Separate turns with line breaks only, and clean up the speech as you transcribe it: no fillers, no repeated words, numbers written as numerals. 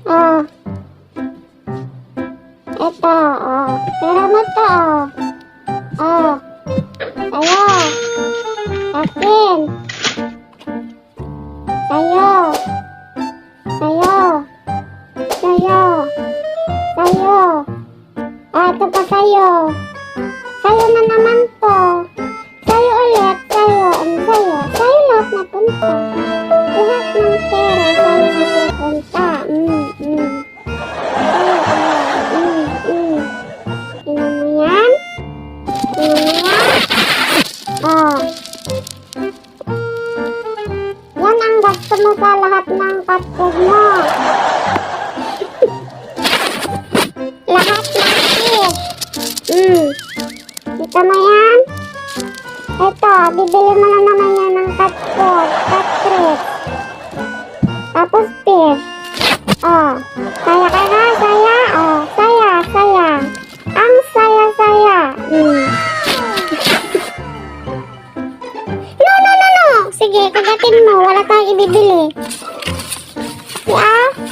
Oh. Ito, oh. Pera mo to, oh. Oh. Sa'yo. Akin. Sa'yo. Sa'yo. Sa'yo. Sa'yo. Ah, ito pa sa'yo. Sa'yo na naman to. Sa'yo ulit. Sa'yo. Sa'yo. Sa'yo lahat napunta. Lahat ng pera sa'yo napupunta. Tingnan mo yan? Tingnan mo yan? Oh. Yan ang gasto mo sa lahat ng cat food mo. Lahat ng fish. Kita mo yan? Ito, bibili mo na naman yan ng cat food, cat treat. Tapos fish. Oh, saya ka na, saya. Oh, saya, saya. Ang saya-saya. No. Sige, kagatin mo. Wala tayong ibibili. Yeah?